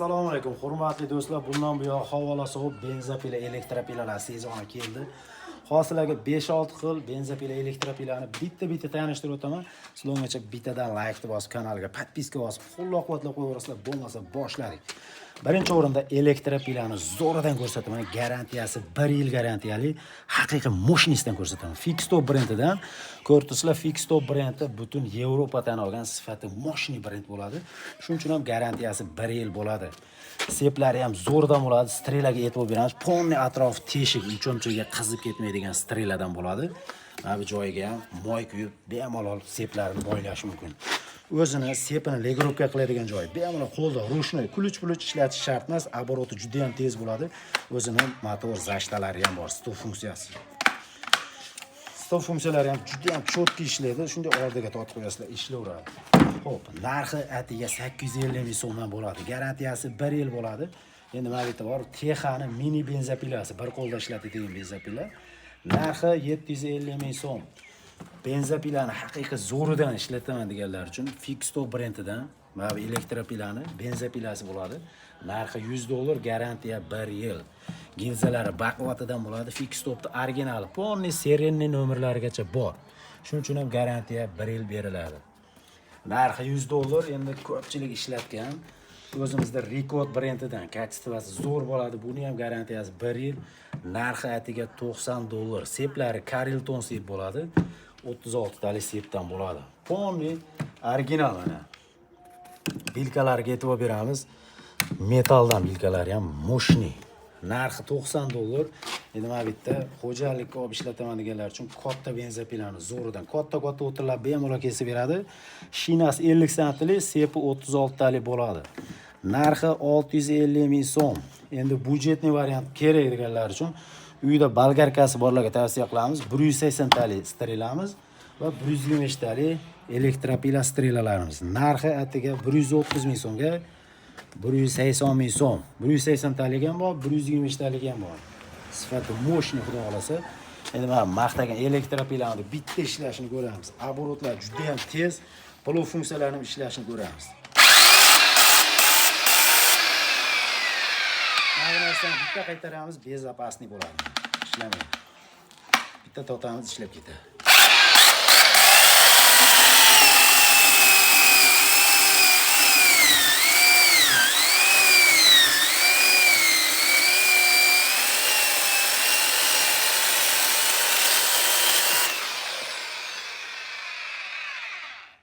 Assalomu alaykum, hurmatli do'stlar. Bundan buyon havola sovib benzapila elektropilalar sezoni keldi. Hozirlarga 5-6 xil benzapila elektropilarni bitta tanishtirib o'taman. Sizlargacha bittadan like bosib, kanalga podpiska bosib, qo'llab-quvvatlab qo'yaverasizlar. Bo'lmasa boshladik. Birinchi o'rinda elektropilani zo'ridan ko'rsataman. Garantiyasi 1 yil garantiyali, haqiqiy moshinistdan ko'rsataman. Fixstop brendidan. Ko'rtasizlar, Fixstop brendi butun Yevropa tan olgan sifati moshini brend bo'ladi. Shuning uchun ham garantiyasi 1 yil bo'ladi. Seplari ham zo'rdan bo'ladi. Strelaga e'tibor beramiz. Ponni atrof teshik, uchomchaga qizib ketmaydigan streladan bo'ladi. Mana bu joyiga ham moy quyib, bemalol seplarni boylash mumkin. O'zini sepini legroupga qiladigan joyi. Bemalol qo'lda ruchnoy, kulich ishlatish shart emas, oboroti juda ham tez bo'ladi. O'zini motor zashtalari ham bor, stop funksiyasi. Stop funksiyalari ham juda ham cho'tki ishlaydi. Shunday oldiga tortib qo'yasizlar, ishlayveradi. Xo'p, narxi atiga 850 ming so'mdan bo'ladi. Garantiyasi 1 yil bo'ladi. Endi mana bu yerda bor Texani mini benzapilasi, bir qo'lda ishlatadigan benzapila. Narxi 750 ming so'm. Benzapilani haqiqiy zo'ridan ishlataman deganlar uchun Fixstop brendidan mana bu elektropilani benzapilasi bo'ladi. Narxi $100, garantiya 1 yil. Gilzalari baquvvatidan bo'ladi. Fixstopda original, ponni serialni nomerlarigacha bor. Shuning uchun ham garantiya 1 yil beriladi. Narxi $100, endi ko'pchilik ishlatgan o'zimizda Rekord brendidan kачествоsi zo'r bo'ladi. Buni ham garantiyasi 1 yil. Narxi atiga $90. Seplari Carlton sep bo'ladi. 36 talik sepdan bo'ladi. Ponni original mana. Bilkalarga e'tibor beramiz. Metaldan bilkalari ham moshni. Narxi $90. Endi mana bu yerda xo'jalikka olib ishlataman deganlar uchun katta benzapilani zo'ridan katta o'tirlar bemalol kesib beradi. Shinasi 50 santli, sepi 36 talik bo'ladi. Narxi 650 ming so'm. Endi budjetli variant kerak deganlar uchun uyda bolgarkasi borlarga tavsiya qilamiz. 180 talik strelamiz va 125 talik elektropila strelalarimiz. Narxi atiga 130 ming so'mga 180 ming so'm. 180 talik ham bor, 125 talik ham bor. Sifati moshni xudo xolasa. Endi mana maqtagan elektropilani bitta ishlashini ko'ramiz. Oborotlar juda ham tez, plov funksiyalarini ishlashini ko'ramiz. Magnasidan bitta qaytaramiz, bezopasniy bo'ladi. Ishlamaydi. Bitta totamiz, ishlab ketadi.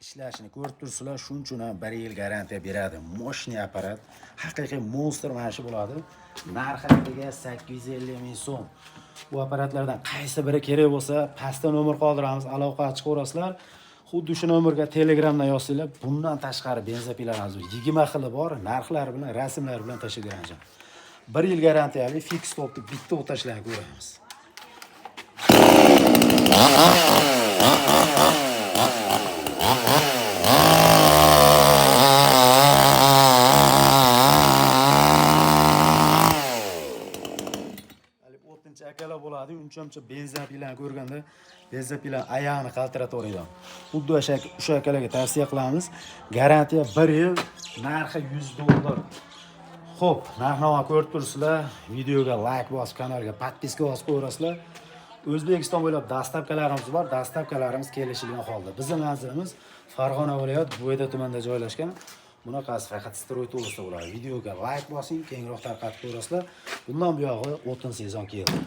Ishlashini ko'rib tursizlar, shuning uchun ham 1 yil garantiya beradi. Moshni apparat, haqiqiy monster mana shu bo'ladi. Narxi atiga 850 ming so'm. Bu apparatlardan qaysi biri kerak bo'lsa, pastda nomer qoldiramiz, aloqa chiqaverasizlar. Xuddi shu nomerga Telegramdan yozsanglar, bundan tashqari benzapilarimiz 20 xili bor, narxlari bilan, rasmlari bilan tashlab beraman. 1 yil garantiyali Fixstopni bitta o'tashlarni ko'ramiz. Akalar bo'ladi, uncha benzapilani ko'rganda benzapilani oyog'ini qaltiratib o'raydi. Xuddi o'sha akalarga tavsiya qilamiz. Garantiya 1 yil, narxi $100. Xo'p, narx-navo ko'rib tursizlar. Videoga like bosib, kanalga podpiska bosib qo'yasizlar. O'zbekiston bo'ylab dastavkalarimiz bor. Dastavkalarimiz kelishilgan holda. Bizning manzilimiz Farg'ona viloyat Bo'yda tumanida joylashgan. Bunaqasi faqat stroy to'g'risida bo'ladi. Videoga like bosing, kengroq tarqatib qo'yasizlar. Bundan buyog'i o'tin sezon keldi.